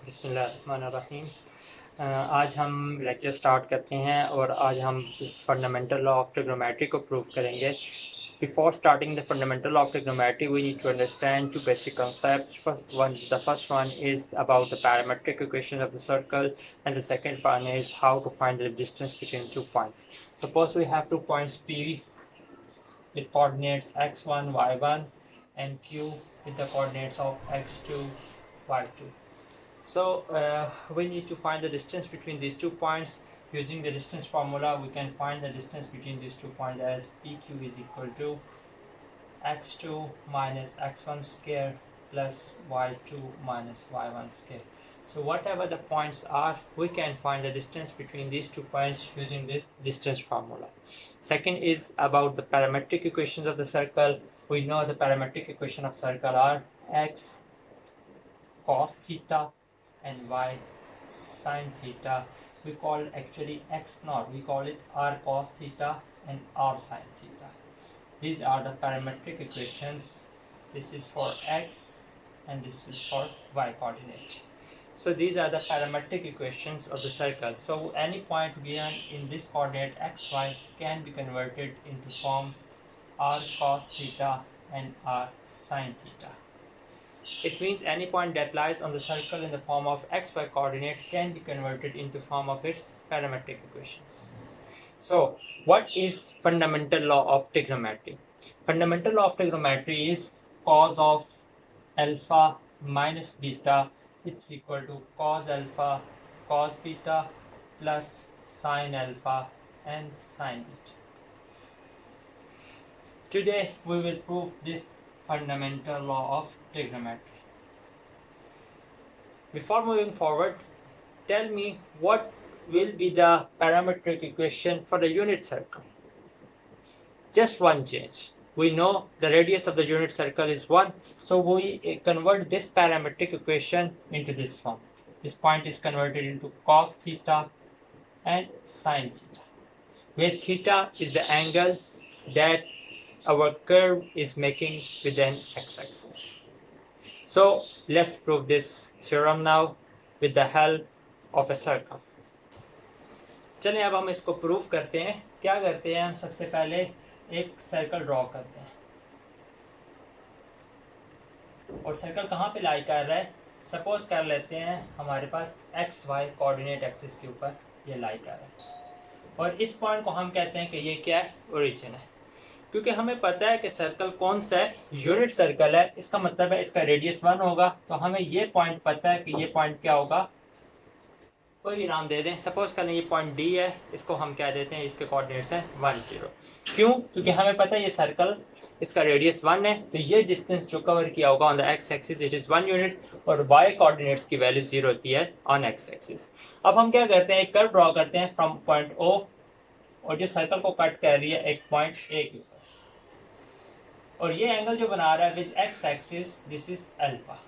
बिस्मिल्लाहिर्रहमानिर्रहीम। आज हम लेक्चर स्टार्ट करते हैं और आज हम फंडामेंटल लॉ ऑफ ट्रिग्नोमेट्री को प्रूव करेंगे। Before starting the fundamental law of trigonometry, we need to understand two basic concepts. The first one is about the parametric equation of the circle, and the second one is how to find the distance between 2 points. Suppose we have 2 points P with coordinates x1, y1, and Q with the coordinates of x2, y2. So we need to find the distance between these 2 points. Using the distance formula, we can find the distance between these 2 points as PQ is equal to x2 minus x1 square plus y2 minus y1 square. So whatever the points are, we can find the distance between these 2 points using this distance formula. Second is about the parametric equations of the circle. We know the parametric equation of circle are x cos theta and y sin theta. We call it actually x naught, we call it r cos theta and r sin theta. These are the parametric equations. This is for x and this is for y coordinate. So these are the parametric equations of the circle. So any point given in this coordinate xy can be converted into form r cos theta and r sin theta. It means any point that lies on the circle in the form of xy coordinate can be converted into form of its parametric equations. So what is fundamental law of trigonometry? Fundamental law of trigonometry is cos of alpha minus beta is equal to cos alpha cos beta plus sin alpha and sin beta. Today we will prove this fundamental law of trigonometry. Before moving forward, tell me what will be the parametric equation for the unit circle. Just one change. We know the radius of the unit circle is 1, so we convert this parametric equation into this form. This point is converted into cos theta and sin theta, where theta is the angle that our curve is making with an x-axis. So let's prove this theorem now with the help of a circle. चलिए अब हम इसको prove करते हैं। क्या करते हैं, हम सबसे पहले एक सर्कल ड्रॉ करते हैं और सर्कल कहाँ पे लाई कर रहा है, सपोज कर लेते हैं हमारे पास एक्स वाई कोऑर्डिनेट एक्सिस के ऊपर ये लाई कर रहा है और इस पॉइंट को हम कहते हैं कि ये क्या है, ओरिजिन है। क्योंकि हमें पता है कि सर्कल कौन सा है, यूनिट सर्कल है, इसका मतलब है इसका रेडियस 1 होगा, तो हमें ये पॉइंट पता है कि ये पॉइंट क्या होगा, कोई भी नाम दे दें। सपोज कर लें ये पॉइंट डी है, इसको हम क्या देते हैं, इसके कोऑर्डिनेट्स हैं 1 0। क्यों? क्योंकि हमें पता है ये सर्कल इसका रेडियस 1 है, तो ये डिस्टेंस जो कवर किया होगा on the x axis it is 1 unit और वाई कोऑर्डिनेट्स की वैल्यू 0 होती है ऑन एक्स एक्सिस। अब हम क्या करते हैं, एक कर्व ड्रॉ करते हैं फ्रॉम पॉइंट ओ और जो सर्कल को कट कर रही है एक पॉइंट ए के ऊपर, और ये एंगल जो बना रहा है with x axis this is alpha.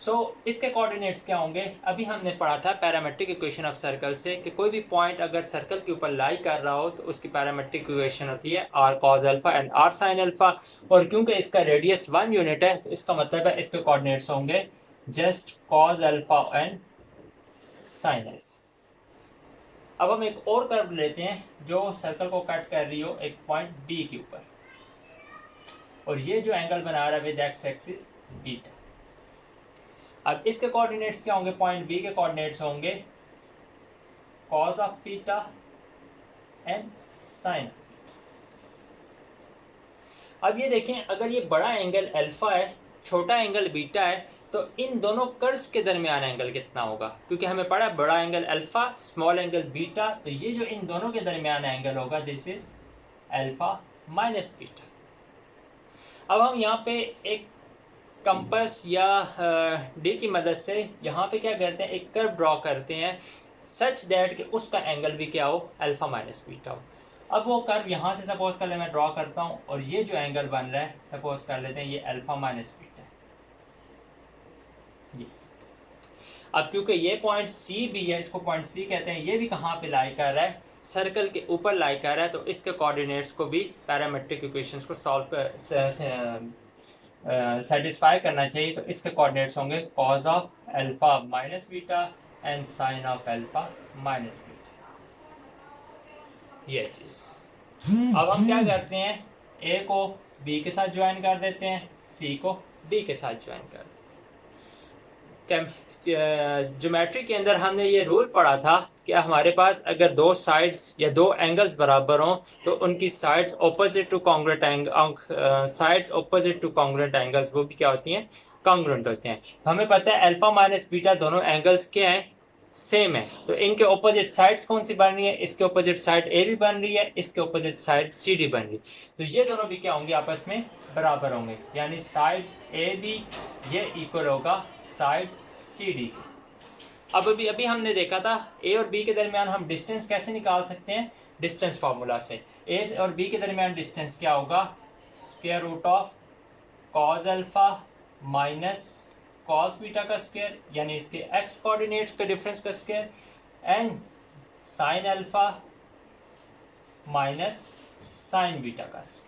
So इसके कोऑर्डिनेट्स क्या होंगे, अभी हमने पढ़ा था पैरामेट्रिक इक्वेशन ऑफ सर्कल से कि कोई भी पॉइंट अगर सर्कल के ऊपर लाई कर रहा हो तो उसकी पैरामेट्रिक इक्वेशन होती है R cos alpha and R sine alpha. और क्योंकि इसका रेडियस 1 यूनिट है तो इसका मतलब है इसके कोऑर्डिनेट्स होंगे just cos alpha and sine alpha. अब हम एक और कर्व लेते हैं जो सर्कल को कट कर रही हो एक पॉइंट बी के ऊपर, और ये जो एंगल बना रहा है विद एक्स एक्सिस बीटा। अब इसके कोऑर्डिनेट्स क्या होंगे, पॉइंट बी के कोऑर्डिनेट्स होंगे cos of beta and sine. अब ये देखें, अगर ये बड़ा एंगल अल्फा है, छोटा एंगल बीटा है, तो इन दोनों कर्व्स के दरमियान एंगल कितना होगा, क्योंकि हमें पड़ा बड़ा angle alpha small angle beta, तो ये जो इन दोनों के दरमियान एंगल होगा this is alpha minus beta. अब हम यहाँ पे एक कंपास या डी की मदद से यहाँ पे क्या करते हैं, एक कर्व ड्रॉ करते हैं सच दैट कि उसका एंगल भी क्या हो, अल्फा माइनस बीटा हो। अब वो कर्व यहाँ से सपोज कर ले मैं ड्रॉ करता हूँ और ये जो एंगल बन रहा है सपोज कर लेते हैं ये अल्फा माइनस बीटा है ये। अब क्योंकि ये पॉइंट सी भी है, इसको पॉइंट सी कहते हैं, ये भी कहाँ पे लाई कर रहा है, सर्कल के ऊपर लाई कर रहा है, तो इसके कोऑर्डिनेट्स को भी पैरामेट्रिक इक्वेशंस को सॉल्व सेटिस्फाई करना चाहिए, तो इसके कोऑर्डिनेट्स होंगे cos of alpha minus beta and sine of alpha minus beta, ये चीज़। अब हम क्या करते हैं, ए को बी के साथ ज्वाइन कर देते हैं, सी को डी के साथ ज्वाइन कर देते हैं। ज्योमेट्री के अंदर हमने ये रूल पढ़ा था कि हमारे पास अगर दो साइड्स या दो एंगल्स बराबर हों तो उनकी sides opposite two congruent sides opposite two congruent angles वो भी क्या होती हैं, कॉन्ग्रुएंट होते हैं। हमें पता है अल्फा माइनस बीटा दोनों एंगल्स क्या हैं, सेम है, तो इनके ऑपोजिट साइड्स कौन सी बन रही है, इसके ऑपोजिट साइड ए भी बन रही है, इसके ऑपोजिट साइड सी डी बन रही है, तो ये दोनों भी क्या होंगे, आपस में बराबर होंगे, यानी साइड ए बी ये इक्वल होगा साइड सी डी के। अब अभी हमने देखा था ए और बी के दरमियान हम डिस्टेंस कैसे निकाल सकते हैं, डिस्टेंस फार्मूला से। ए और बी के दरमियान डिस्टेंस क्या होगा, square root of cos alpha minus cos beta का स्क्वायर, यानी इसके एक्स कोऑर्डिनेट्स का डिफरेंस का square, and sine alpha minus sine beta का स्क्वायर।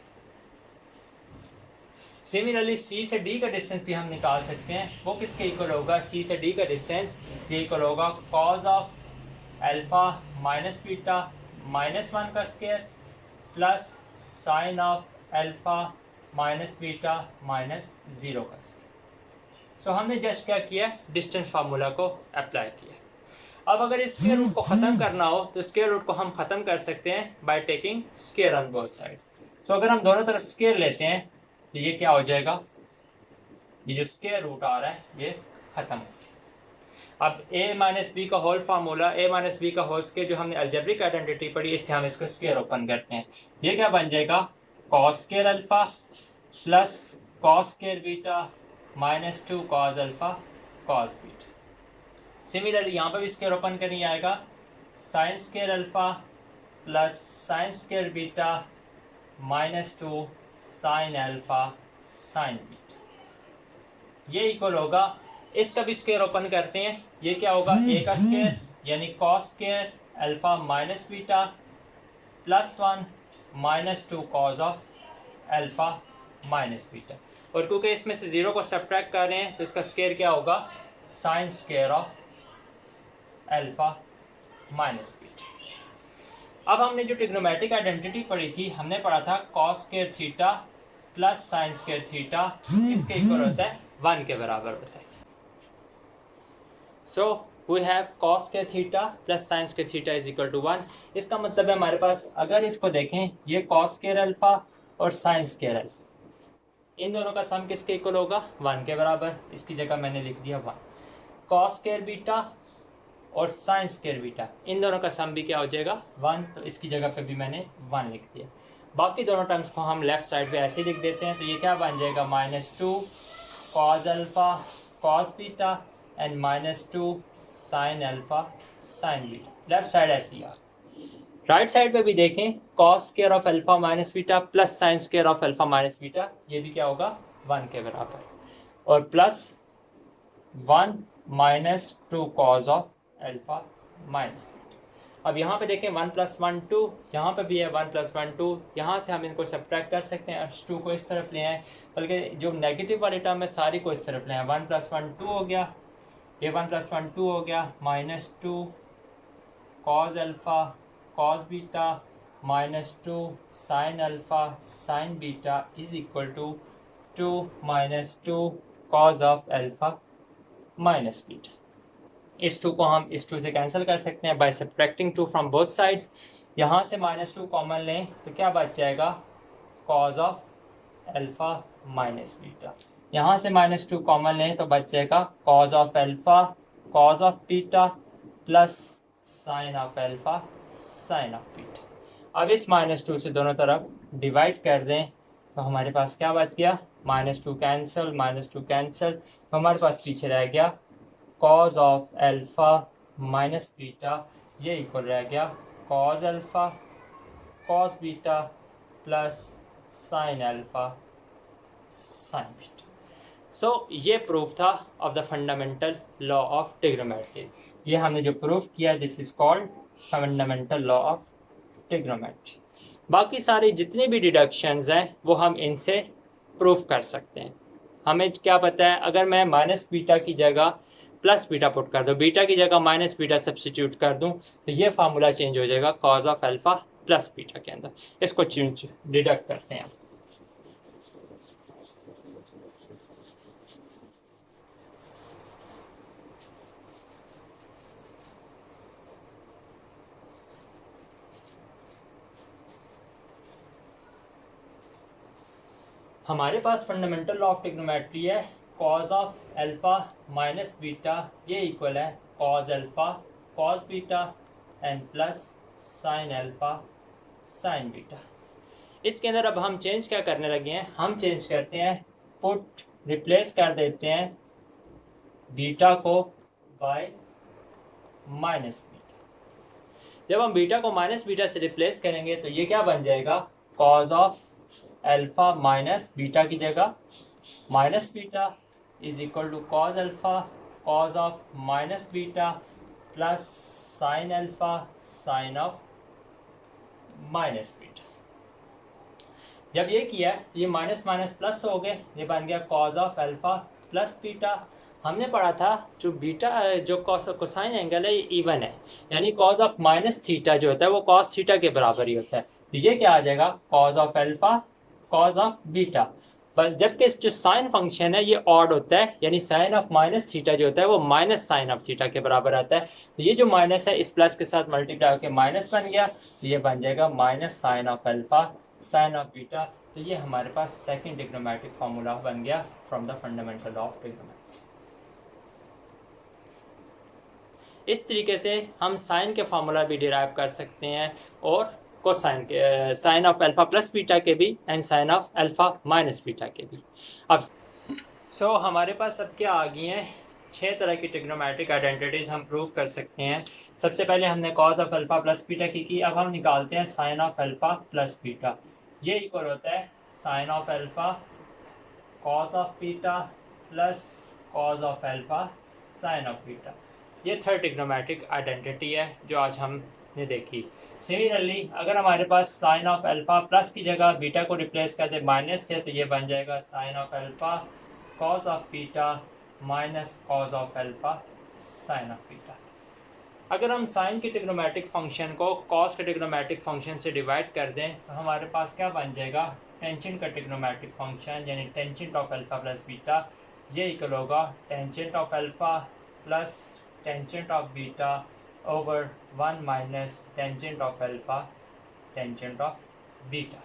सिमिलरली सी से डी का डिस्टेंस भी हम निकाल सकते हैं, वो किसके इक्वल होगा, सी से डी का डिस्टेंस ये इक्वल होगा cause of alpha minus beta minus 1 का square plus sine of alpha minus beta minus 0 का स्क्वायर। सो हमने जस्ट क्या किया, डिस्टेंस फार्मूला को अप्लाई किया। अब अगर इस स्क्वायर रूट को ख़त्म करना हो तो स्क्वायर रूट को हम ख़त्म कर सकते हैं by taking square on both sides. So अगर हम दोनों तरफ स्क्वायर लेते हैं तो ये क्या हो जाएगा, ये जो स्क्वायर रूट आ रहा है ये ख़त्म हो गया। अब a माइनस बी का whole formula, a minus B का होल स्क्वायर जो हमने अलजेब्रिक आइडेंटिटी पढ़ी, इससे हम इसको स्क्वायर ओपन करते हैं, ये क्या बन जाएगा, cos square alpha plus cos square beta minus 2 cos alpha cos beta. Similarly यहाँ पर भी स्क्वायर ओपन करनी आएगा, sine square alpha plus sine square beta minus 2 sine alpha sine beta, ये इक्वल होगा, इसका भी स्क्वायर ओपन करते हैं, ये क्या होगा, ए का स्क्वायर यानी cos square alpha minus beta plus 1 minus 2 cos of alpha minus beta, और क्योंकि इसमें से 0 को सब्ट्रैक्ट कर रहे हैं तो इसका स्क्वायर क्या होगा, sign square of alpha minus beta. अब हमने जो ट्रिग्नोमेट्रिक आइडेंटिटी पढ़ी थी, हमने पढ़ा था cos square theta plus sine square theta इसके इक्वल होता है 1 के बराबर होता है। So we have cos square theta plus sine square theta is equal to 1। इसका मतलब है हमारे पास, अगर इसको देखें, ये कॉस स्क्वायर अल्फा और साइन स्क्वायर अल्फा, इन दोनों का सम किसके इक्वल होगा, 1 के बराबर, इसकी जगह मैंने लिख दिया 1। कॉस स्क्वायर बीटा और साइन स्क्वायर बीटा, इन दोनों का सम भी क्या हो जाएगा 1, तो इसकी जगह पे भी मैंने 1 लिख दिया। बाकी दोनों टर्म्स को हम लेफ्ट साइड पे ऐसे ही लिख देते हैं, तो ये क्या बन जाएगा, -2 cos alpha cos beta and -2 sine alpha sine beta. Left side ऐसी है। राइट साइड पे भी देखें, cos square of alpha minus beta plus sine square of alpha minus beta, ये भी क्या होगा 1 के बराबर, और plus 1 minus 2 cos of alpha minus beta. अब यहाँ पे देखें 1 + 1 2, यहाँ पे भी है 1 + 1 2, यहाँ से हम इनको सब्ट्रैक्ट कर सकते हैं, 2 को इस तरफ ले आए, बल्कि जो नेगेटिव वाली टर्म है सारी को इस तरफ ले आए, 1 + 1 2 हो गया, ये 1 + 1 2 हो गया, -2 cos alpha cos beta -2 sine alpha sine beta is equal to 2 - 2 cos of alpha minus beta. इस 2 को हम इस 2 से कैंसिल कर सकते हैं by subtracting 2 from both sides. यहाँ से -2 कॉमन लें तो क्या बच जाएगा, cos of alpha minus beta. यहाँ से -2 कॉमन लें तो बच जाएगा cos of alpha cos of beta plus sine of alpha sine of beta. अब इस -2 से दोनों तरफ डिवाइड कर दें तो हमारे पास क्या बच गया, -2 कैंसिल -2 कैंसिल, तो हमारे पास पीछे रह गया cos of alpha minus beta, ये इक्वल रह गया cos alpha cos beta plus sine alpha sine beta. So ये प्रूफ था of the fundamental law of trigonometry. ये हमने जो प्रूफ किया, this is called fundamental law of trigonometry. बाकी सारी जितनी भी डिडक्शंस हैं वो हम इनसे प्रूफ कर सकते हैं। हमें क्या पता है, अगर मैं माइनस बीटा की जगह प्लस बीटा पुट कर दूँ, बीटा की जगह माइनस बीटा सब्सटीट्यूट कर दूँ, तो ये फार्मूला चेंज हो जाएगा cos of alpha plus beta के अंदर। इसको चेंज डिडक्ट करते हैं। हमारे पास फंडामेंटल लॉ ऑफ ट्रिग्नोमेट्री है, cos of alpha minus beta ये इक्वल है cause alpha cos beta and plus sine alpha sine beta. इसके अंदर अब हम चेंज क्या करने लगे हैं, हम चेंज करते हैं पुट रिप्लेस कर देते हैं बीटा को बाय माइनस बीटा। जब हम बीटा को माइनस बीटा से रिप्लेस करेंगे तो ये क्या बन जाएगा, cos of alpha minus beta की जगह minus beta is equal to cos alpha cos of minus beta plus sine alpha sine of minus beta. जब ये किया तो ये माइनस माइनस प्लस हो गए, ये बन गया cos of alpha plus beta. हमने पढ़ा था जो बीटा जो कोसाइन एंगल है ये इवन है, यानी कॉज ऑफ माइनस थीटा जो होता है वो कॉस थीटा के बराबर ही होता है। तो ये क्या आ जाएगा, cos of alpha cos of beta. पर जबकि जो साइन फंक्शन है ये ऑड होता है, यानी साइन ऑफ माइनस थीटा जो होता है वो माइनस साइन ऑफ थीटा के बराबर आता है। तो ये जो माइनस है इस प्लस के साथ मल्टीप्लाई होकर माइनस बन गया, तो ये बन जाएगा minus sine of alpha sine of beta. तो ये हमारे पास सेकंड ट्रिग्नोमेट्रिक फार्मूला बन गया from the fundamental law of trigonometry. इस तरीके से हम साइन के फार्मूला भी डिराइव कर सकते हैं और कोसाइन के, sine of alpha plus beta के भी and sine of alpha minus beta के भी। अब हमारे पास अब क्या आ गई हैं, 6 तरह की ट्रिग्नोमेट्रिक आइडेंटिटीज़ हम प्रूव कर सकते हैं। सबसे पहले हमने cos of alpha plus beta की। अब हम निकालते हैं sine of alpha plus beta. ये इक्वल होता है sine of alpha cos of beta plus cos of alpha sine of beta. ये थर्ड ट्रिग्नोमेट्रिक आइडेंटिटी है जो आज हमने देखी। सिमिलरली अगर हमारे पास साइन ऑफ अल्फा प्लस की जगह बीटा को रिप्लेस कर दे माइनस से, तो ये बन जाएगा sine of alpha cos of beta minus cos of alpha sine of beta. अगर हम साइन के ट्रिग्नोमेट्रिक फंक्शन को कॉस के ट्रिग्नोमेट्रिक फंक्शन से डिवाइड कर दें तो हमारे पास क्या बन जाएगा, टेंजेंट का ट्रिग्नोमेट्रिक फंक्शन यानी tangent of alpha plus beta. ये इक्वल होगा tangent of alpha plus tangent of beta over 1 minus tangent of alpha tangent of beta.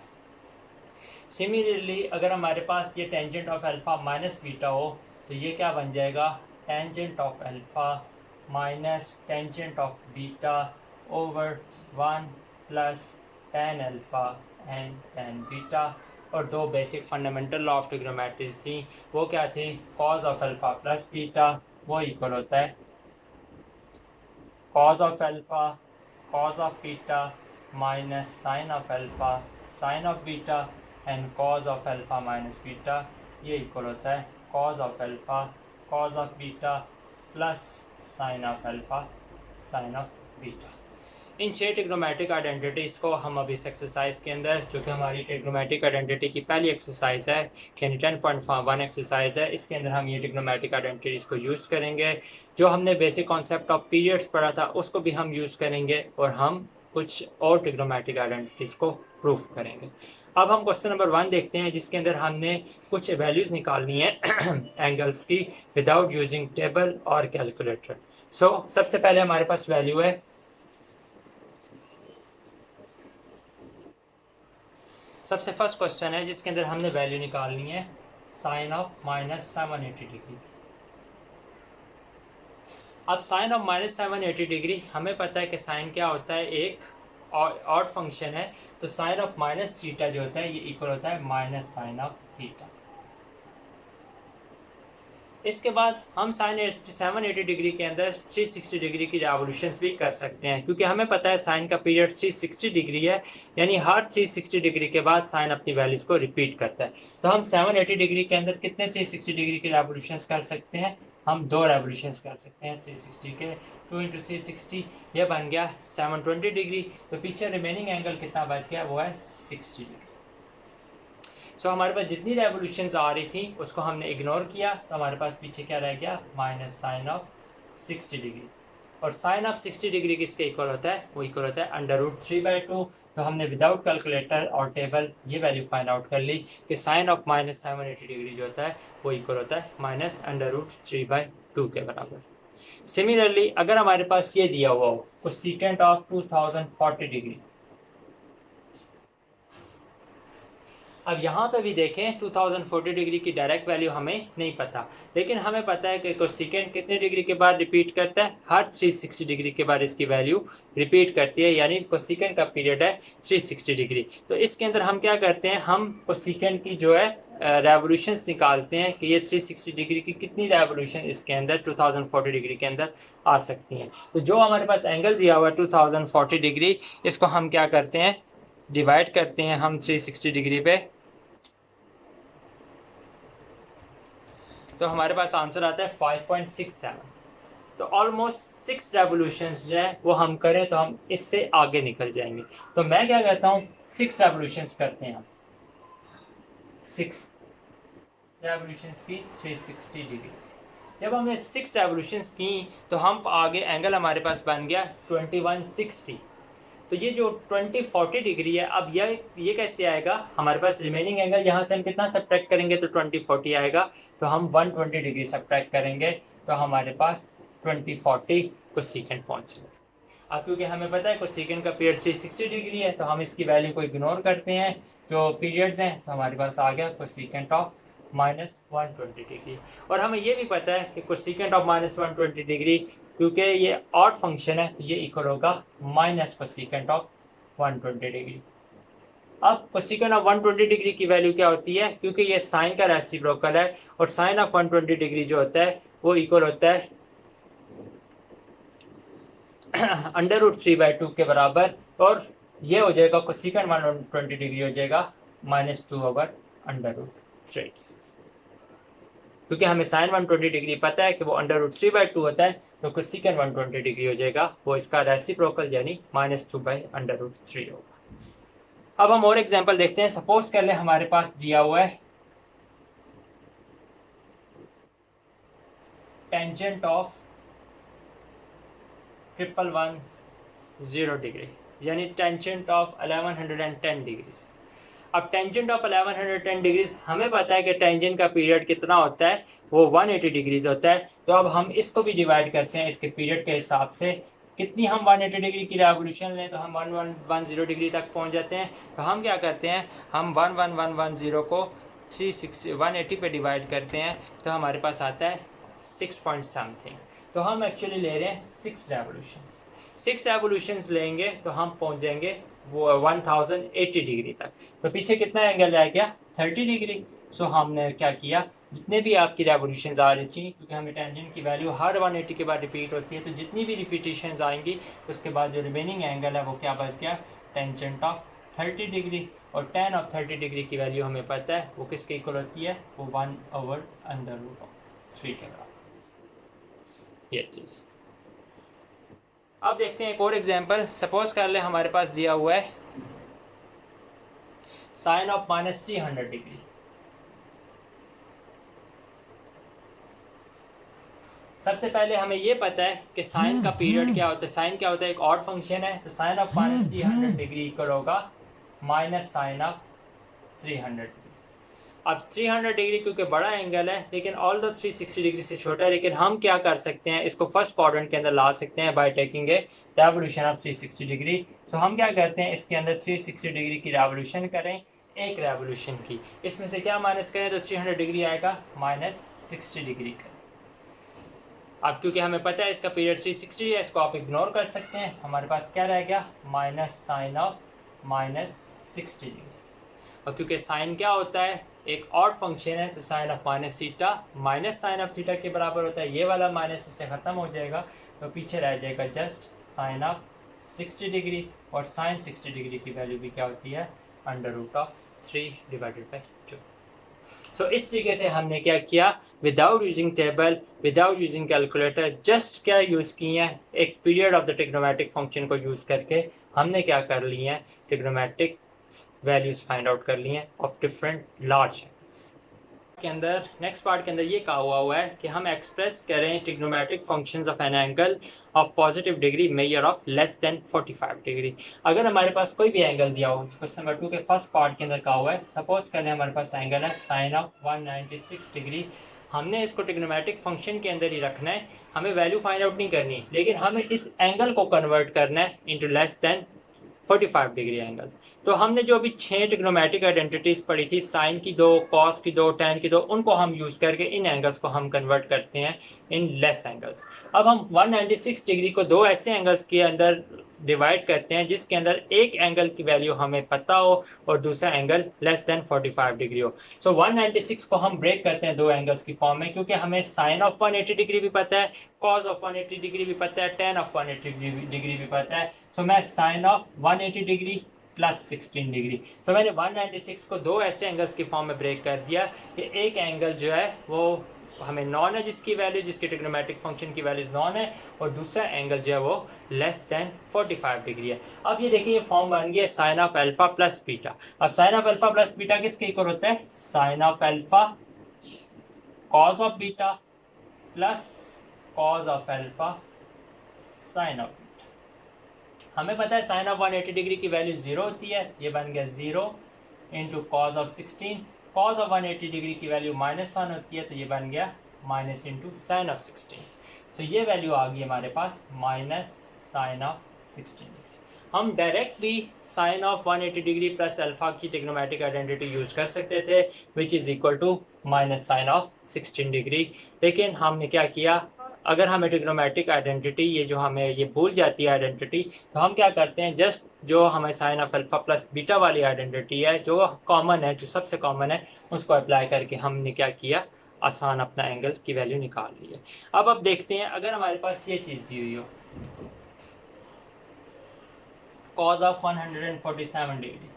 Similarly अगर हमारे पास ये tangent of alpha minus beta हो तो ये क्या बन जाएगा, tangent of alpha minus tangent of beta over 1 plus tan alpha and tan beta. और दो बेसिक फंडामेंटल लॉ ऑफ ट्रिग्नोमेट्रीज थी, वो क्या थी, cos of alpha plus beta वो इक्वल होता है cos of alpha cos of beta minus sine of alpha sine of beta and cos of alpha minus beta ये इक्वल होता है cos of alpha cos of beta plus sine of alpha sine of beta. इन 6 trigonometric identities को हम अभी इस exercise के अंदर, जो कि हमारी ट्रिग्नोमेट्रिक आइडेंटिटी की पहली एक्सरसाइज है यानी 10.1 एक्सरसाइज है, इसके अंदर हम ये ट्रिग्नोमेट्रिक आइडेंटिटीज़ को यूज़ करेंगे। जो हमने बेसिक कॉन्सेप्ट ऑफ पीरियड्स पढ़ा था उसको भी हम यूज़ करेंगे और हम कुछ और ट्रिग्नोमेट्रिक आइडेंटिटीज़ को प्रूफ करेंगे। अब हम क्वेश्चन नंबर 1 देखते हैं, जिसके अंदर हमने कुछ वैल्यूज़ निकालनी है एंगल्स की विदाउट यूजिंग टेबल और कैलकुलेटर। सबसे पहले हमारे पास वैल्यू है सबसे फर्स्ट क्वेश्चन है जिसके अंदर हमने वैल्यू निकालनी है साइन ऑफ माइनस 780 डिग्री। अब साइन ऑफ माइनस 780 डिग्री हमें पता है कि साइन क्या होता है, एक ऑड फंक्शन है, तो साइन ऑफ माइनस थीटा जो होता है ये इक्वल होता है माइनस साइन ऑफ थीटा। इसके बाद हम साइन 780 डिग्री के अंदर 360 डिग्री की रेवोल्यूशंस भी कर सकते हैं, क्योंकि हमें पता है साइन का पीरियड 360 डिग्री है, यानी हर 360 डिग्री के बाद साइन अपनी वैल्यूज़ को रिपीट करता है। तो हम 780 डिग्री के अंदर कितने 360 डिग्री की रेवोल्यूशंस कर सकते हैं, हम 2 रेवोल्यूशंस कर सकते हैं 360 के। 2 × 360 ये बन गया 720 डिग्री। तो पीछे रिमेनिंग एंगल कितना बच गया, वो है 60 डिग्री। सो हमारे पास जितनी रेवोल्यूशंस आ रही थी उसको हमने इग्नोर किया, तो हमारे पास पीछे क्या रह गया, माइनस साइन ऑफ 60 डिग्री। और साइन ऑफ 60 डिग्री किसके इक्वल होता है, वो इक्वल होता है √3/2। तो हमने विदाउट कैलकुलेटर और टेबल ये वैल्यू फाइंड आउट कर ली कि साइन ऑफ -780 डिग्री जो होता है वो इक्वल होता है -√3/2 के बराबर। सिमिलरली अगर हमारे पास ये दिया हुआ हो कोसेकेंट ऑफ 2040 डिग्री, अब यहाँ पे भी देखें 2040 डिग्री की डायरेक्ट वैल्यू हमें नहीं पता, लेकिन हमें पता है कि कोसेकेंट कितने डिग्री के बाद रिपीट करता है, हर 360 डिग्री के बाद इसकी वैल्यू रिपीट करती है, यानी कोसेकेंट का पीरियड है 360 डिग्री। तो इसके अंदर हम क्या करते हैं, हम कोसेकेंट की जो है रेवोल्यूशंस निकालते हैं कि ये 360 डिग्री की कितनी रेवोल्यूशन इसके अंदर 2040 डिग्री के अंदर आ सकती हैं। तो जो हमारे पास एंगल दिया हुआ है 2040 डिग्री, इसको हम क्या करते हैं, डिवाइड करते हैं हम 360 डिग्री पे, तो हमारे पास आंसर आता है 5.67। तो ऑलमोस्ट 6 रेवोल्यूशंस जो है वो हम करें तो हम इससे आगे निकल जाएंगे। तो मैं क्या कहता हूँ 6 रेवोल्यूशंस करते हैं हम, 6 रेवोल्यूशंस की 360 डिग्री। जब हमने 6 रेवोल्यूशंस की तो हम आगे एंगल हमारे पास बन गया 2160। तो ये जो 2040 डिग्री है, अब ये कैसे आएगा, हमारे पास रिमेनिंग एंगल यहाँ से हम कितना सब्ट्रैक्ट करेंगे तो 2040 आएगा, तो हम 120 डिग्री सब्ट्रैक्ट करेंगे तो हमारे पास 2040 कोसेकेंट पहुँचेगा। अब क्योंकि हमें पता है कोसेकेंट का पीरियड 360 डिग्री है, तो हम इसकी वैल्यू को इग्नोर करते हैं जो पीरियड्स हैं, तो हमारे पास आ गया कोसेकेंट ऑफ -120 डिग्री। और हमें ये भी पता है कि कोसेकेंट ऑफ -120 डिग्री, क्योंकि ये ऑड फंक्शन है, तो ये इक्वल होगा माइनस कोसेकेंट ऑफ 120 डिग्री। अब कोसेकेंट ऑफ 120 डिग्री की वैल्यू क्या होती है, क्योंकि ये साइन का रेसिप्रोकल है और साइन ऑफ 120 डिग्री जो होता है वो इक्वल होता है √3/2 के बराबर, और ये हो जाएगा कोसेकेंट 120 डिग्री हो जाएगा -2/√3, क्योंकि हमें साइन 120 डिग्री पता है कि वो √3/2 होता है, तो कोसेकेंट 120 डिग्री हो जाएगा वो इसका रेसिप्रोकल यानी -2/√3 होगा। अब हम और एग्जांपल देखते हैं। सपोज कर ले हमारे पास दिया हुआ है टेंजेंट ऑफ 1110 डिग्री, यानी टेंजेंट ऑफ 1110 डिग्रीज। अब टेंजेंट ऑफ 1110 डिग्रीज हमें पता है कि टेंजेंट का पीरियड कितना होता है, वो 180 डिग्रीज होता है। तो अब हम इसको भी डिवाइड करते हैं इसके पीरियड के हिसाब से, कितनी हम 180 डिग्री की रेवोल्यूशन लें तो हम 1110 डिग्री तक पहुंच जाते हैं। तो हम क्या करते हैं, हम 11110 को 180 पे डिवाइड करते हैं, तो हमारे पास आता है 6 पॉइंट समथिंग। तो हम एक्चुअली ले रहे हैं 6 रेवोल्यूशंस। 6 रेवोल्यूशंस लेंगे तो हम पहुंच जाएंगे वो 1080 डिग्री तक। तो पीछे कितना एंगल रह गया, 30 डिग्री। सो हमने क्या किया, जितने भी आपकी रेवोल्यूशंस आ रही थी, क्योंकि हमें टेंजेंट की वैल्यू हर 180 के बाद रिपीट होती है, तो जितनी भी रिपीटेशंस आएंगी उसके बाद जो रिमेनिंग एंगल है वो क्या बच गया, टेंजेंट ऑफ 30 डिग्री। और tan ऑफ 30 डिग्री की वैल्यू हमें पता है वो किसके इक्वल होती है, वो 1/√3 के बराबर। ये चीज़। अब देखते हैं एक और एग्जांपल। सपोज कर ले हमारे पास दिया हुआ है साइन ऑफ -300 डिग्री। सबसे पहले हमें ये पता है कि साइन का पीरियड क्या होता है। साइन क्या होता है, एक ऑड फंक्शन है, तो साइन ऑफ -300 डिग्री इक्वल होगा माइनस साइन ऑफ 300 डिग्री। अब 300 डिग्री क्योंकि बड़ा एंगल है, लेकिन ऑल दो 360 डिग्री से छोटा है, लेकिन हम क्या कर सकते हैं, इसको फर्स्ट क्वाड्रेंट के अंदर ला सकते हैं by taking a revolution of 360 degree. तो हम क्या करते हैं, इसके अंदर 360 डिग्री की रेवोल्यूशन करें, एक रेवोल्यूशन की, इसमें से क्या माइनस करें तो 300 डिग्री आएगा, -60 डिग्री करें। अब क्योंकि हमें पता है इसका पीरियड 360 है, इसको आप इग्नोर कर सकते हैं। हमारे पास क्या रह गया, माइनस साइन ऑफ -60 डिग्री। और क्योंकि साइन क्या होता है, एक ऑड फंक्शन है, तो sine of minus theta minus sine of theta के बराबर होता है। ये वाला माइनस इससे ख़त्म हो जाएगा, तो पीछे रह जाएगा जस्ट साइन ऑफ 60 डिग्री। और साइन 60 डिग्री की वैल्यू भी क्या होती है, √3/2। सो इस तरीके से हमने क्या किया, without using table, without using calculator, just क्या यूज़ किए हैं, एक period of the trigonometric function को यूज़ करके हमने क्या कर लिए हैं, ट्रिग्नोमेट्रिक वैल्यूज़ फाइंड आउट कर ली हैं ऑफ डिफरेंट लार्ज एंगल्स के अंदर। नेक्स्ट पार्ट के अंदर ये कहा हुआ है कि हम एक्सप्रेस करें trigonometric functions of an angle of positive degree measure of less than 45 degree. अगर हमारे पास कोई भी एंगल दिया हो, क्वेश्चन नंबर 2 के फर्स्ट पार्ट के अंदर कहा हुआ है, सपोज करें हमारे पास एंगल है साइन ऑफ 196 डिग्री। हमने इसको ट्रिग्नोमेट्रिक फंक्शन के अंदर ही रखना है, हमें वैल्यू फाइंड आउट नहीं करनी, लेकिन हमें इस एंगल को कन्वर्ट करना है into less than 45 degree angle. तो हमने जो अभी 6 ट्रिग्नोमेट्रिक आइडेंटिटीज पढ़ी थी, साइन की 2, कॉस की 2, टैन की 2, उनको हम यूज करके इन एंगल्स को हम कन्वर्ट करते हैं इन लेस एंगल्स। अब हम 196 डिग्री को दो ऐसे एंगल्स के अंदर डिवाइड करते हैं जिसके अंदर एक एंगल की वैल्यू हमें पता हो और दूसरा एंगल लेस देन 45 डिग्री हो। सो 196 को हम ब्रेक करते हैं दो एंगल्स की फॉर्म में, क्योंकि हमें साइन ऑफ 180 डिग्री भी पता है, कॉस ऑफ 180 डिग्री भी पता है, टैन ऑफ 180 डिग्री भी पता है। सो मैं sine of 180 degree plus 16 degree, तो मैंने 196 को दो ऐसे एंगल्स की फॉर्म में ब्रेक कर दिया कि एक एंगल जो है वो हमें नॉन है, जिसकी वैल्यू, जिसकी ट्रिग्नोमेट्रिक फंक्शन की वैल्यू नॉन है, और दूसरा एंगल जो है वो लेस देन 45 डिग्री है। अब ये देखिए ये फॉर्म बन गया sine of alpha plus beta. अब sine of alpha plus beta किसके इक्वल होता है? Sine of alpha cos of beta plus cos of alpha sine of beta. हमें पता है साइन ऑफ 180 डिग्री की वैल्यू 0 होती है, ये बन गया 0 into cos of 16। Cos of 180 degree की वैल्यू -1 होती है, तो ये बन गया माइनस इंटू साइन ऑफ 16। तो ये वैल्यू आ गई हमारे पास माइनस साइन ऑफ 16। हम डायरेक्ट भी sine of 180 degree plus alpha की ट्रिग्नोमेट्रिक आइडेंटिटी यूज कर सकते थे, which is equal to minus sine of 16 degree. लेकिन हमने क्या किया, अगर हमें ट्रिग्नोमेट्रिक आइडेंटिटी ये जो हमें ये भूल जाती है आइडेंटिटी, तो हम क्या करते हैं, जस्ट जो हमें sine of alpha plus beta वाली आइडेंटिटी है जो कॉमन है, जो सबसे कॉमन है, उसको अप्लाई करके हमने क्या किया, आसान अपना एंगल की वैल्यू निकाल ली है। अब देखते हैं अगर हमारे पास ये चीज़ दी हुई हो, कॉस ऑफ 147 डिग्री।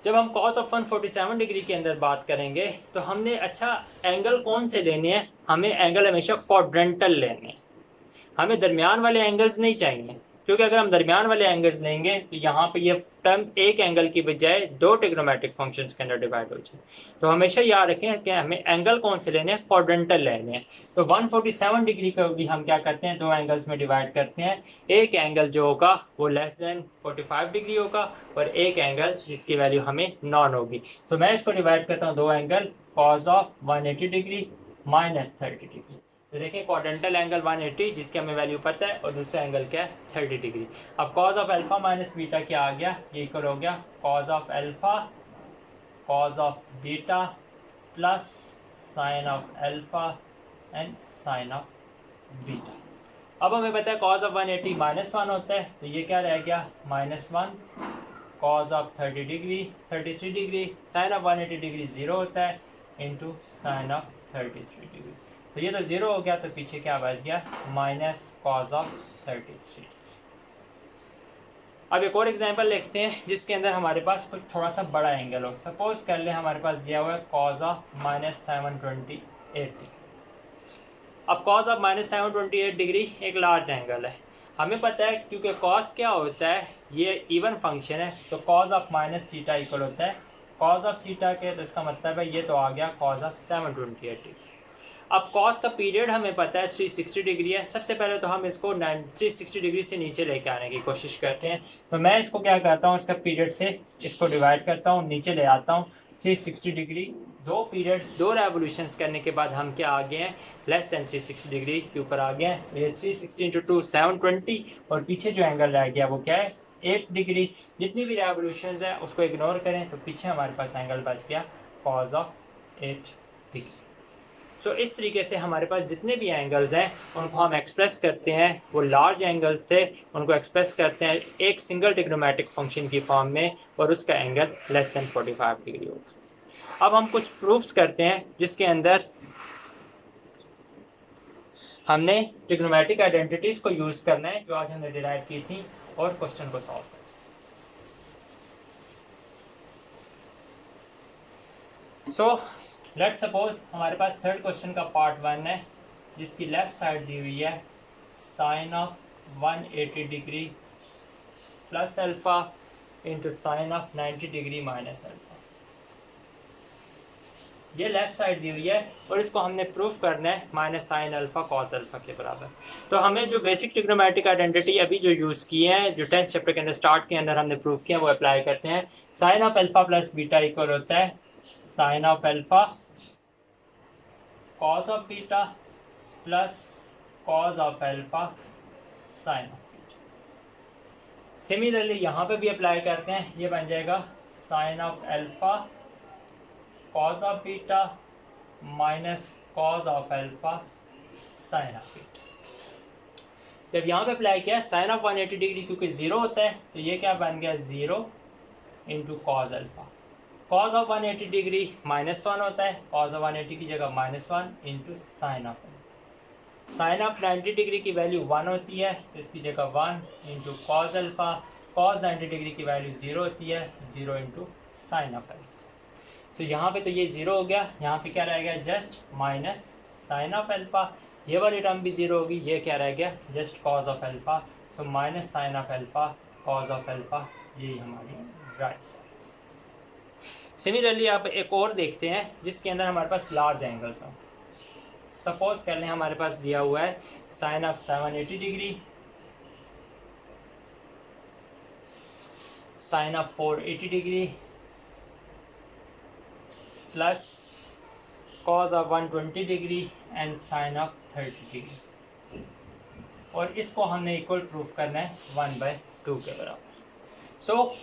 जब हम कॉस ऑफ 147 डिग्री के अंदर बात करेंगे तो हमने अच्छा एंगल कौन से लेने हैं, हमें एंगल हमेशा क्वाड्रेंटल लेने हैं, हमें दरमियान वाले एंगल्स नहीं चाहिए, क्योंकि अगर हम दरमियान वाले एंगल्स लेंगे तो यहाँ पे ये टर्म एक एंगल की बजाय दो ट्रिग्नोमेट्रिक फंक्शंस के अंदर डिवाइड हो जाए। तो हमेशा याद रखें कि हमें एंगल कौन से लेने हैं, क्वाड्रेंटल लेने हैं। तो 147 डिग्री को भी हम क्या करते हैं, दो एंगल्स में डिवाइड करते हैं। एक एंगल जो होगा वो लेस देन 45 डिग्री होगा और एक एंगल जिसकी वैल्यू हमें नॉन होगी। तो मैं इसको डिवाइड करता हूँ दो angle, cos of 180 degree minus 30 degree. तो देखिए क्वाड्रेंटल एंगल 180 जिसकी हमें वैल्यू पता है, और दूसरा एंगल क्या है, 30 डिग्री। अब cos of alpha minus beta क्या आ गया, ये इक्वल हो गया cos of alpha cos of beta plus sine of alpha and sine of beta. अब हमें पता है कॉस ऑफ 180 -1 होता है, तो ये क्या रह गया -1 cos of 30 degree 33 degree, sine of 180 degree 0 होता है इंटू साइन ऑफ 33 डिग्री। तो ये तो 0 हो गया, तो पीछे क्या बच गया, माइनस कॉस ऑफ 33। अब एक और एग्जांपल लिखते हैं जिसके अंदर हमारे पास कुछ थोड़ा सा बड़ा एंगल हो। सपोज कर ले हमारे पास दिया हुआ है कॉस ऑफ -728 डिग्री। अब कॉस ऑफ -728 डिग्री एक लार्ज एंगल है, हमें पता है क्योंकि कॉस क्या होता है, ये इवन फंक्शन है, तो cos of minus theta equal होता है कॉस ऑफ थीटा के, तो इसका मतलब है ये तो आ गया कॉस ऑफ 728 डिग्री। अब कॉस का पीरियड हमें पता है 360 डिग्री है। सबसे पहले तो हम इसको 360 डिग्री से नीचे लेके आने की कोशिश करते हैं। तो मैं इसको क्या करता हूँ, इसका पीरियड से इसको डिवाइड करता हूँ, नीचे ले आता हूँ 360 डिग्री। दो पीरियड्स, दो रेवोल्यूशंस करने के बाद हम क्या आ गए हैं, लेस देन 360 डिग्री के ऊपर आ गए हैं। ये 360 इंटू 2 720, और पीछे जो एंगल रह गया वो क्या है, 8 डिग्री। जितनी भी रेवोल्यूशंस हैं उसको इग्नोर करें तो पीछे हमारे पास एंगल बच गया कॉस ऑफ 8 डिग्री। सो इस तरीके से हमारे पास जितने भी एंगल्स हैं उनको हम एक्सप्रेस करते हैं, वो लार्ज एंगल्स थे, उनको एक्सप्रेस करते हैं एक सिंगल ट्रिग्नोमेट्रिक फंक्शन की फॉर्म में, और उसका एंगल लेस देन 45 डिग्री होगा। अब हम कुछ प्रूफ्स करते हैं जिसके अंदर हमने ट्रिग्नोमेट्रिक आइडेंटिटीज को यूज करना है जो आज हमने डिराइव की थी, और क्वेश्चन को सॉल्व करना। सो लेट्स सपोज हमारे पास थर्ड क्वेश्चन का पार्ट 1 है जिसकी लेफ्ट साइड दी हुई है sine of 180 degree plus alpha into sine of 90 degree minus alpha. ये लेफ्ट साइड दी हुई है और इसको हमने प्रूफ करना है minus sine alpha cos alpha के बराबर। तो हमें जो बेसिक ट्रिग्नोमेट्रिक आइडेंटिटी अभी जो यूज़ किए हैं, जो 10th चैप्टर के अंदर स्टार्ट के अंदर हमने प्रूफ किया, वो अप्लाई करते हैं। Sine of alpha plus beta equal होता है sine of alpha cos of beta plus cos of alpha sine of beta. Similarly यहाँ पे भी अप्लाई करते हैं, ये बन जाएगा sine of alpha cos of beta minus cos of alpha sine of beta. जब यहाँ पे अप्लाई किया साइन ऑफ 180 डिग्री क्योंकि ज़ीरो होता है, तो ये क्या बन गया 0 into cos alpha. Cos of 180 degree -1 होता है, कॉस ऑफ 180 की जगह -1 into sine of alpha. Sine of 90 degree की वैल्यू 1 होती है, इसकी जगह 1 into cos alpha. Cos 90 degree की वैल्यू 0 होती है, 0 इंटू साइन ऑफ अल्फ़ा। तो यहाँ पे तो ये 0 हो गया, यहाँ पे क्या रह गया just minus sine of alpha. ये वाली टर्म भी 0 होगी, ये क्या रह गया just cos of alpha. So minus sine of alpha cos of alpha, यही हमारी राइट साइड। सिमिलरली आप एक और देखते हैं जिसके अंदर हमारे पास लार्ज एंगल्स हों। सपोज कर लें हमारे पास दिया हुआ है sine of 780 degree, sine of 480 degree plus cos of 120 degree and sine of 30 degree, और इसको हमने इक्वल प्रूफ करना है 1/2 के बराबर। सो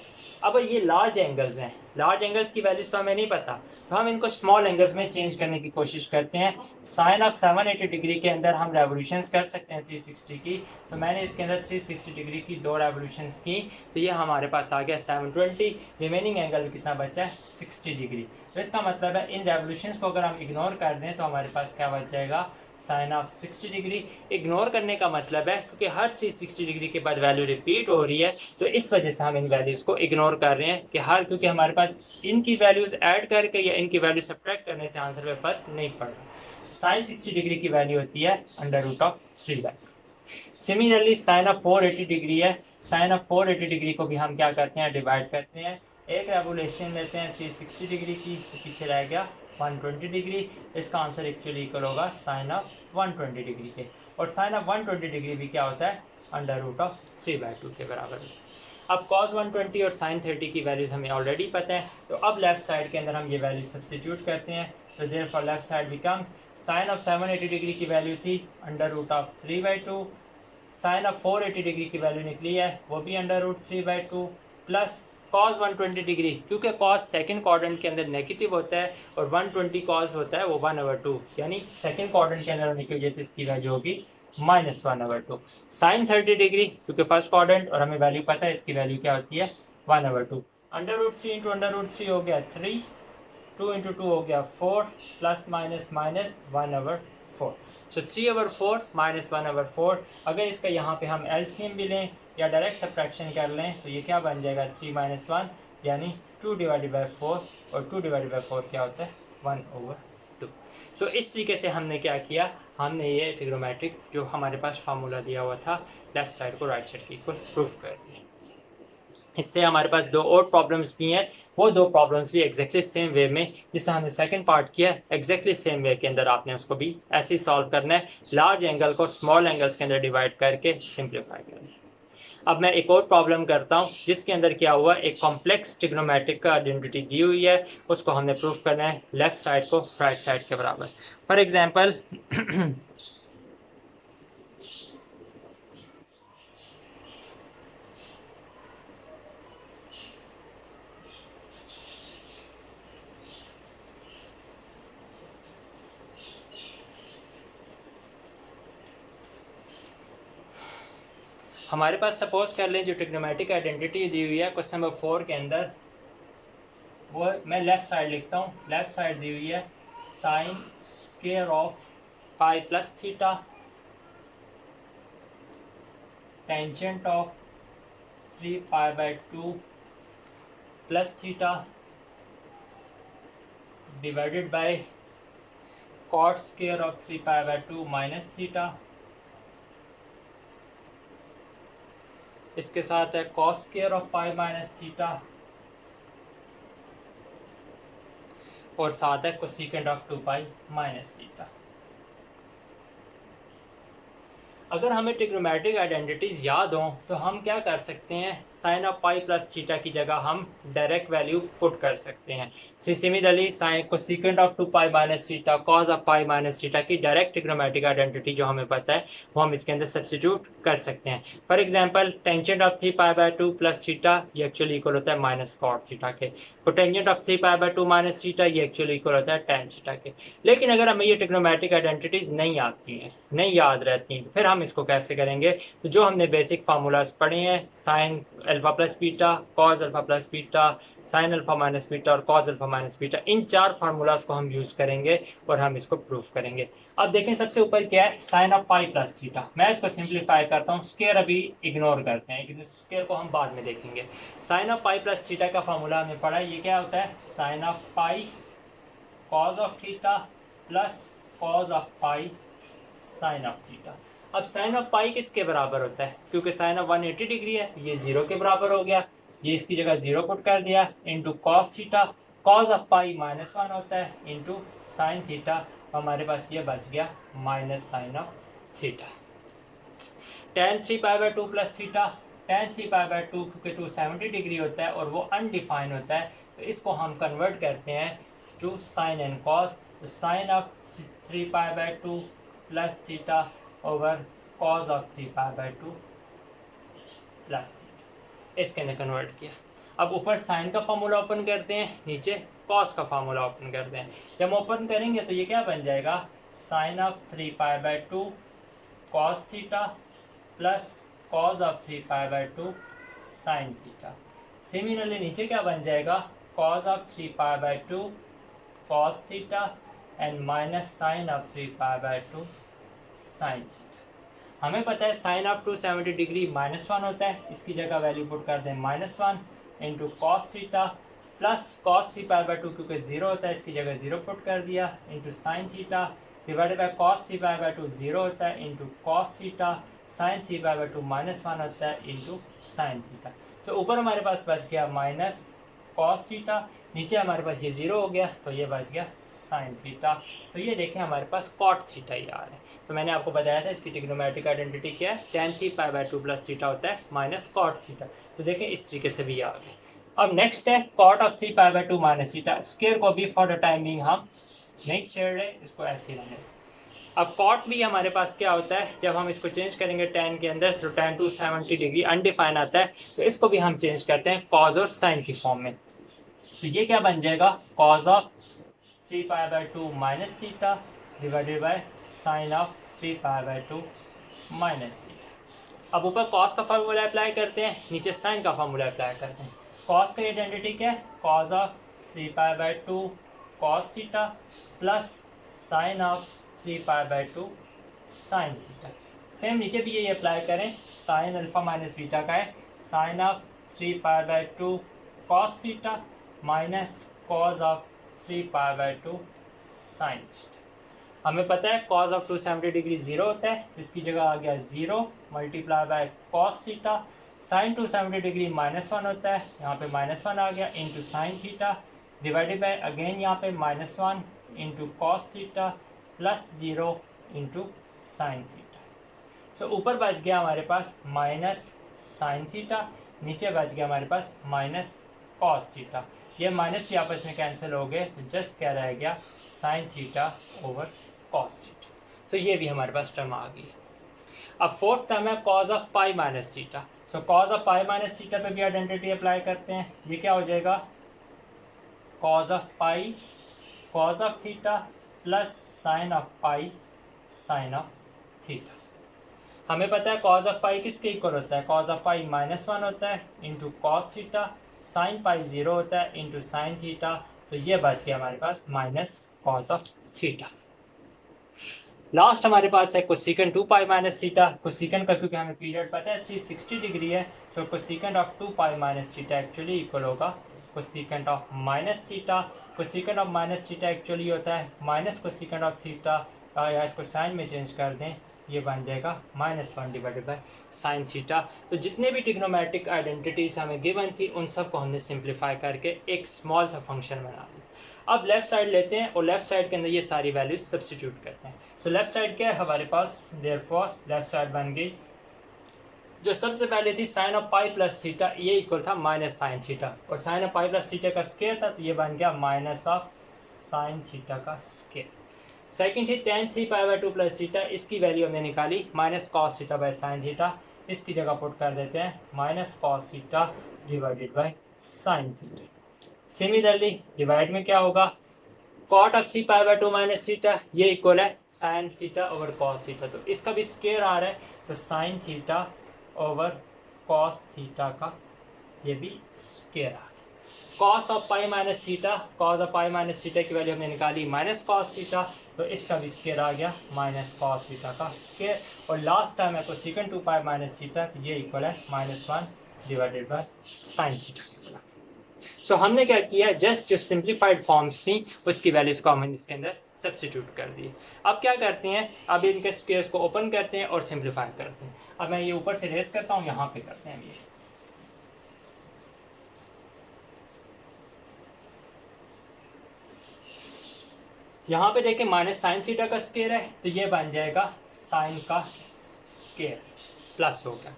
अब ये लार्ज एंगल्स हैं, लार्ज एंगल्स की वैल्यूज तो हमें नहीं पता, तो हम इनको स्मॉल एंगल्स में चेंज करने की कोशिश करते हैं। साइन ऑफ 780 डिग्री के अंदर हम रेवोल्यूशंस कर सकते हैं 360 की, तो मैंने इसके अंदर 360 डिग्री की 2 रेवोल्यूशंस की, तो ये हमारे पास आ गया 720। रिमेनिंग एंगल कितना बचा है 60 डिग्री। तो इसका मतलब है इन रेवोल्यूशंस को अगर हम इग्नोर कर दें तो हमारे पास क्या बच जाएगा साइन ऑफ 60 डिग्री। इग्नोर करने का मतलब है क्योंकि हर चीज़ 60 डिग्री के बाद वैल्यू रिपीट हो रही है, तो इस वजह से हम इन वैल्यूज़ को इग्नोर कर रहे हैं कि क्योंकि हमारे पास इनकी वैल्यूज़ ऐड करके या इनकी वैल्यू सब्ट्रैक्ट करने से आंसर में फ़र्क नहीं पड़ रहा। साइन 60 डिग्री की वैल्यू होती है √3/2। सिमिलरली साइन ऑफ 480 डिग्री है, साइन ऑफ 480 डिग्री को भी हम क्या करते हैं डिवाइड करते हैं। एक रेवोल्यूशन लेते हैं 360 डिग्री की, तो पीछे रह गया 120 डिग्री। इसका आंसर एक्चुअली इक्वल होगा साइन ऑफ 120 डिग्री के, और साइन ऑफ 120 डिग्री भी क्या होता है √3/2 के बराबर। अब cos 120 और sin 30 की वैल्यूज़ हमें ऑलरेडी पता है, तो अब लेफ्ट साइड के अंदर हम ये वैल्यू सब्स्टिट्यूट करते हैं। तो therefore left side becomes sine of 780 degree की वैल्यू थी √3/2, साइन ऑफ 480 डिग्री की वैल्यू निकली है वो भी √3/2, प्लस cos 120 डिग्री, क्योंकि cos सेकंड क्वाड्रेंट के अंदर नेगेटिव होता है और 120 cos होता है वो 1/2, यानी सेकंड क्वाड्रेंट के अंदर होने की वजह से इसकी वैल्यू होगी -1/2। साइन 30 डिग्री क्योंकि फर्स्ट क्वाड्रेंट और हमें वैल्यू पता है इसकी वैल्यू क्या होती है 1/2। √3 इंटू √3 हो गया 3, 2 इंटू 2 हो गया 4, प्लस माइनस माइनस 1/4। सो 3/4 माइनस 1/4। अगर इसका यहाँ पे हम एलसीएम भी लें या डायरेक्ट सब्ट्रैक्शन कर लें तो ये क्या बन जाएगा 3 - 1 यानी 2/4, और 2/4 क्या होता है 1/2। सो इस तरीके से हमने क्या किया, हमने ये ट्रिग्नोमेट्रिक जो हमारे पास फार्मूला दिया हुआ था लेफ्ट साइड को राइट साइड के इक्वल प्रूफ कर दिया। इससे हमारे पास 2 और प्रॉब्लम्स भी हैं, वो 2 प्रॉब्लम्स भी एग्जैक्टली सेम वे में जिससे हमने सेकंड पार्ट किया एग्जैक्टली सेम वे के अंदर आपने उसको भी ऐसे ही सॉल्व करना है, लार्ज एंगल को स्मॉल एंगल्स के अंदर डिवाइड करके सिंप्लीफाई करना है। अब मैं एक और प्रॉब्लम करता हूँ जिसके अंदर क्या हुआ, एक कॉम्प्लेक्स ट्रिग्नोमेट्रिक का आइडेंटिटी दी हुई है, उसको हमने प्रूफ करना है लेफ्ट साइड को राइट साइड के बराबर। फॉर एग्जाम्पल हमारे पास सपोज कर लें जो ट्रिग्नोमेट्रिक आइडेंटिटी दी हुई है क्वेश्चन नंबर 4 के अंदर, वो मैं लेफ़्ट साइड लिखता हूँ। लेफ़्ट साइड दी हुई है sine square of pi plus theta tangent of 3π/2 plus theta divided by cot square of 3π/2 minus theta. इसके साथ है cos square of pi minus theta और साथ है cosecant of 2 pi minus theta. अगर हमें ट्रिग्नोमेट्रिक आइडेंटिटीज़ याद हों तो हम क्या कर सकते हैं, sine of pi plus theta की जगह हम डायरेक्ट वैल्यू पुट कर सकते हैं। Similarly sine cosecant of 2 pi minus theta, cos of pi minus theta की डायरेक्ट ट्रिग्नोमेट्रिक आइडेंटिटी जो हमें पता है वो हम इसके अंदर सब्स्टिट्यूट कर सकते हैं। For example tangent of 3 pi by 2 plus theta ये एक्चुअली इक्वल होता है माइनस कॉट थीटा के। Cotangent of 3 pi by 2 minus theta ये एक्चुअली इक्वल होता है टेन थीटा के। लेकिन अगर हमें ये ट्रिग्नोमेट्रिक आइडेंटिटीज़ नहीं आती हैं, नहीं याद रहती हैं, तो फिर हम इसको कैसे करेंगे। तो जो हमने बेसिक फार्मूलाज पढ़े हैं, sine alpha plus beta, cos alpha plus beta, sign alpha minus beta और कॉस अल्फा माइनस बीटा, इन 4 फार्मूलाज को हम यूज़ करेंगे और हम इसको प्रूव करेंगे। अब देखें सबसे ऊपर क्या है, sine of pi plus theta. मैं इसको सिंप्लीफाई करता हूँ, स्क्वायर अभी इग्नोर करते हैं क्योंकि स्क्वायर को हम बाद में देखेंगे। Sine of pi plus theta का फार्मूला हमने पढ़ा, ये क्या होता है, sine of pi cos of theta plus cos of pi sine of theta. अब साइन ऑफ पाई किसके बराबर होता है, क्योंकि साइन ऑफ 180 डिग्री है, ये 0 के बराबर हो गया, ये इसकी जगह 0 पुट कर दिया, into cos theta, cos of pi -1 होता है, इंटू साइन थीटा, हमारे पास ये बच गया minus sine of theta. tan 3 pi by 2 plus theta, tan 3 pi by 2 क्योंकि 270 डिग्री होता है और वो अनडिफाइन होता है, तो इसको हम कन्वर्ट करते हैं टू साइन एंड कॉस। तो sine of 3 pi by 2 plus theta over cos of 3 pi by 2 plus theta, इसके अंदर कन्वर्ट किया। अब ऊपर साइन का फार्मूला ओपन करते हैं, नीचे कॉस का फार्मूला ओपन करते हैं। जब ओपन करेंगे तो ये क्या बन जाएगा, sine of 3 pi by 2 cos theta plus cos of 3 pi by 2 sine theta. Similarly नीचे क्या बन जाएगा, cos of 3 pi by 2 cos theta and minus sine of 3 pi by 2 sine theta. हमें पता है साइन ऑफ 270 डिग्री -1 होता है, इसकी जगह वैल्यू पुट कर दें -1 into cos theta plus cos 3 pi by 2 क्योंकि 0 होता है, इसकी जगह 0 पुट कर दिया, into sine theta divided by cos 3 pi by 2 0 होता है, into cos theta sign 3 pi by 2 -1 होता है, इंटू साइन थीटा। सो ऊपर हमारे पास बच गया माइनस कॉस थीटा, नीचे हमारे पास ये 0 हो गया तो ये बच गया साइन थीटा। तो ये देखें हमारे पास कॉट थीटा ही आ रहा है। तो मैंने आपको बताया था इसकी ट्रिग्नोमेट्रिक आइडेंटिटी क्या है, tan 3 pi by 2 plus theta होता है माइनस कॉट थीटा। तो देखें इस तरीके से भी आ गए। अब नेक्स्ट है cot of 3 pi by 2 minus theta. Square को भी फॉर द टाइम बिंग हम नहीं छेड़ रहे, इसको ऐसे ही रहने। अब कॉट भी हमारे पास क्या होता है, जब हम इसको चेंज करेंगे tan के अंदर तो tan 270 डिग्री अनडिफाइन आता है, तो इसको भी हम चेंज करते हैं कॉज और साइन की फॉर्म में। तो ये क्या बन जाएगा, cos of 3 pi by 2 minus theta divided by sign of 3 pi by 2 minus theta. अब ऊपर कॉस का फार्मूला अप्लाई करते हैं, नीचे साइन का फार्मूला अप्लाई करते हैं। कॉस का आइडेंटिटी क्या है, cos of 3 pi by 2 cos theta plus sine of 3 pi by 2 sine theta. Same नीचे भी यही अप्लाई करें, साइन अल्फा माइनस बीटा का है, sine of 3 pi by 2 cos theta minus cos of 3 pi by 2 sine theta. हमें पता है cos of 270 degree 0 होता है, तो इसकी जगह आ गया 0 multiply by cos theta. Sine 270 degree -1 होता है, यहाँ पे -1 आ गया, into sine theta divided by again यहाँ पे -1 into cos theta plus 0 into sine theta. So ऊपर बच गया हमारे पास माइनस साइन थीटा, नीचे बच गया हमारे पास माइनस कॉस थीटा। ये माइनस भी आपस में कैंसिल हो गए, तो जस्ट क्या रह गया, sine theta over cos theta. तो ये भी हमारे पास टर्म आ गई। अब फोर्थ टर्म है cos of pi minus theta. Show cause of pi minus theta पे भी आइडेंटिटी अप्लाई करते हैं। ये क्या हो जाएगा, cos of pi cause of theta plus sine of pi sine of theta. हमें पता है कॉज ऑफ पाई किसके इक्वल होता है, कॉज ऑफ पाई -1 होता है into cos theta, sine pi 0 होता है इंटू साइन थीटा। तो ये बच गया हमारे पास minus cos of theta. Last हमारे पास है cosecant 2 pi minus theta. Cosecant का क्योंकि हमें पीरियड पता है 360 डिग्री है, तो cosecant of 2 pi minus theta actually equal होगा cosecant of minus theta. Cosecant of minus theta actually होता है माइनस कोसेकेंट ऑफ थीटा, या इसको साइन में चेंज कर दें, ये बन जाएगा -1 डिवाइडेड बाय साइन थीटा। तो जितने भी ट्रिग्नोमेट्रिक आइडेंटिटीज़ हमें गिवन थी उन सब को हमने सिंप्लीफाई करके एक स्मॉल सा फंक्शन बना लिया। अब लेफ्ट साइड लेते हैं और लेफ्ट साइड के अंदर ये सारी वैल्यूज सब्स्टिट्यूट करते हैं। सो लेफ्ट साइड क्या है हमारे पास, देयरफॉर लेफ्ट साइड बन गई जो सबसे पहले थी sine of pi plus theta, ये इक्वल था माइनस साइन थीटा, और sine of pi plus theta का स्क्वायर था तो ये बन गया माइनस ऑफ साइन थीटा का स्क्वायर। सेकंड थी tan 3π/2 प्लस थीटा, इसकी वैल्यू हमने निकाली minus cos theta by sine theta, इसकी जगह पुट कर देते हैं minus cos theta divided by sine theta. Similarly divide में क्या होगा, कॉट ऑफ 3π/2 माइनस थीटा, ये इक्वल है sine theta over cos theta, तो इसका भी स्क्वायर आ रहा है तो sine theta over cos theta का ये भी स्क्वायर आ गया। Cos of pi minus theta, cos of pi minus theta की वैल्यू हमने निकाली माइनस कॉस थीटा, तो इसका भी स्क्वायर आ गया माइनस कॉस थीटा का स्क्वायर, और लास्ट टाइम है कोसेकेंट 2π माइनस थीटा, तो ये इक्वल है -1 डिवाइडेड बाय साइन थीटा। सो हमने क्या किया, जस्ट जो सिंप्लीफाइड फॉर्म्स थी उसकी वैल्यूज को हमने इसके अंदर सब्स्टिट्यूट कर दिए। अब क्या करते हैं, अब इनके स्क्वायर्स को ओपन करते हैं और सिंप्लीफाई करते हैं। अब मैं ये ऊपर से रेस करता हूँ, यहाँ पे करते हैं ये, यहाँ पे देखें माइनस साइन थीटा का स्क्वायर है तो ये बन जाएगा साइन का स्क्वायर प्लस हो गया।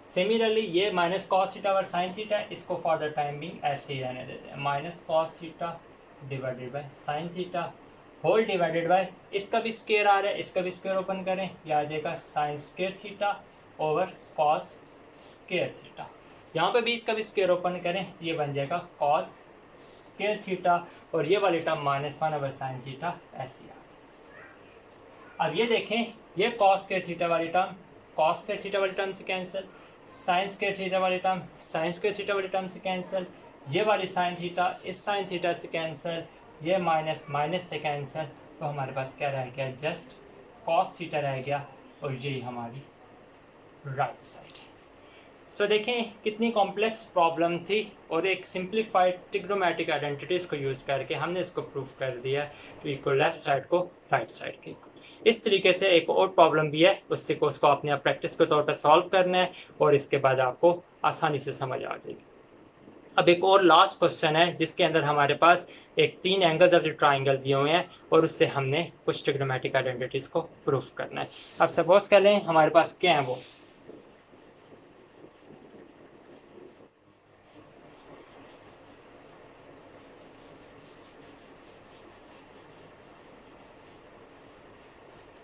सिमिलरली ये माइनस कॉस थीटा और साइन थीटा, इसको फॉर द टाइम बिंग ऐसे ही रहने देते हैं, minus cos theta divided by sine theta whole divided by, इसका भी स्क्वायर आ रहा है, इसका भी स्क्वायर ओपन करें, ये आ जाएगा sign square theta over cos square theta. यहाँ पे भी इसका भी स्क्वायर ओपन करें, ये बन जाएगा कॉस स्क्वायर थीटा, और ये वाली टर्म -1 ओवर साइन थीटा ऐसी आ गई। अब ये देखें, ये कॉस स्क्वायर थीटा वाली टर्म कॉस स्क्वायर थीटा वाली टर्म से कैंसिल, साइन स्क्वायर थीटा वाली टर्म साइन स्क्वायर थीटा वाली टर्म से कैंसिल, ये वाली साइन थीटा इस साइन थीटा से कैंसिल, ये माइनस माइनस से कैंसिल, तो हमारे पास क्या रह गया, जस्ट कॉस थीटा रह गया, और यही हमारी राइट साइड है। सो देखें कितनी कॉम्प्लेक्स प्रॉब्लम थी, और एक सिंप्लीफाइड ट्रिग्नोमेट्रिक आइडेंटिटीज़ को यूज़ करके हमने इसको प्रूव कर दिया तो इक्वल लेफ्ट साइड को राइट साइड के। इस तरीके से एक और प्रॉब्लम भी है, उसको अपने आप प्रैक्टिस के तौर पर सॉल्व करना है, और इसके बाद आपको आसानी से समझ आ जाएगी। अब एक और लास्ट क्वेश्चन है जिसके अंदर हमारे पास एक 3 एंगल्स ऑफ द ट्राइंगल दिए हुए हैं, और उससे हमने कुछ ट्रिग्नोमेट्रिक आइडेंटिटीज़ को प्रूव करना है। अब सपोज कर लें हमारे पास क्या है, वो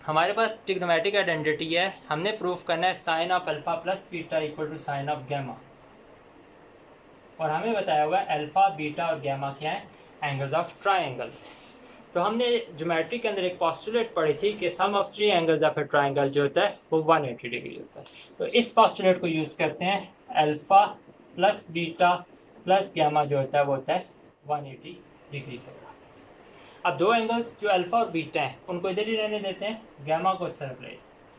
हमारे पास ट्रिग्नोमेट्रिक आइडेंटिटी है, हमने प्रूफ करना है sine of alpha plus beta equal to sine of gamma, और हमें बताया हुआ है अल्फा बीटा और गैमा क्या है, एंगल्स ऑफ ट्राइंगल्स। तो हमने ज्योमेट्री के अंदर एक पोस्टुलेट पढ़ी थी कि sum of 3 angles of a triangle जो होता है वो 180 डिग्री होता है। तो इस पोस्टुलेट को यूज़ करते हैं, alpha plus beta plus gamma जो होता है वो होता है 180 डिग्री का। अब 2 एंगल्स जो अल्फा और बीटा हैं उनको इधर ही रहने देते हैं, गैमा को सिर्फ ले,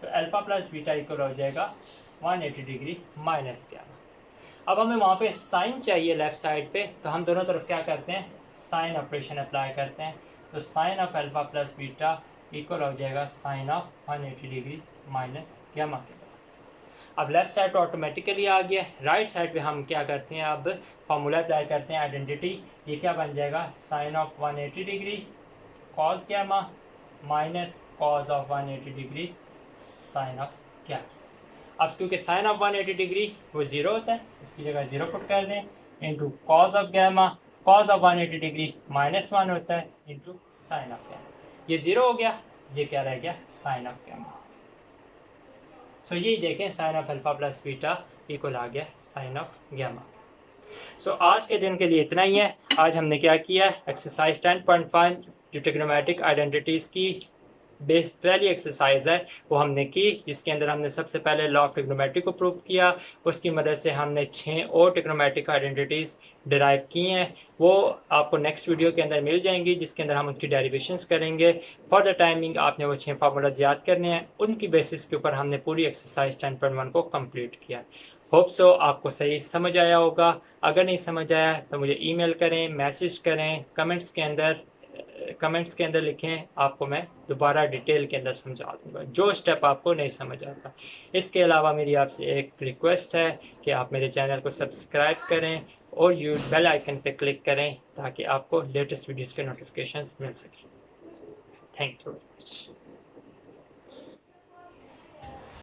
तो अल्फा प्लस बीटा इक्वल हो जाएगा 180 डिग्री माइनस गैमा। अब हमें वहाँ पे साइन चाहिए लेफ्ट साइड पे, तो हम दोनों तरफ क्या करते हैं, साइन ऑपरेशन अप्लाई करते हैं, तो sine of alpha plus beta equal हो जाएगा sine of 180 degree minus gamma के। अब लेफ्ट साइड तो ऑटोमेटिकली आ गया, राइट साइड पे हम क्या करते हैं, अब फॉर्मूला अप्लाई करते हैं आइडेंटिटी, ये क्या बन जाएगा, sine of 180 degree cos gamma minus cos of 180 degree sine of gamma. अब क्योंकि साइन ऑफ 180 डिग्री वो 0 होता है, इसकी जगह 0 पुट कर दें, into cos of gamma, cos of 180 degree -1 होता है, इंटू साइन ऑफ गैमा, ये 0 हो गया, ये क्या रह गया, साइन ऑफ गैमा। सो यही देखें sine of alpha plus beta equal आ गया साइन ऑफ गैमा। सो आज के दिन के लिए इतना ही है। आज हमने क्या किया, एक्सरसाइज 10.5 जो ट्रिग्नोमेट्रिक आइडेंटिटीज़ की बेस पहली एक्सरसाइज है वो हमने की, जिसके अंदर हमने सबसे पहले लॉ ऑफ ट्रिग्नोमेट्री को प्रूव किया, उसकी मदद से हमने 6 और ट्रिग्नोमेट्रिक आइडेंटिटीज़ डिराइव की हैं, वो आपको नेक्स्ट वीडियो के अंदर मिल जाएंगी, जिसके अंदर हम उनकी डेरिवेशंस करेंगे। फॉर द टाइमिंग आपने वो 6 फार्मूलाज याद करने हैं, उनकी बेसिस के ऊपर हमने पूरी एक्सरसाइज 10.1 को कंप्लीट किया। होप सो आपको सही समझ आया होगा। अगर नहीं समझ आया तो मुझे ईमेल करें, मैसेज करें, कमेंट्स के अंदर कमेंट्स के अंदर लिखें, आपको मैं दोबारा डिटेल के अंदर समझा दूँगा जो स्टेप आपको नहीं समझ आता। इसके अलावा मेरी आपसे एक रिक्वेस्ट है कि आप मेरे चैनल को सब्सक्राइब करें और बेल आइकन पे क्लिक करें ताकि आपको लेटेस्ट वीडियोज़ के नोटिफिकेशंस मिल सकें। Thank you very much.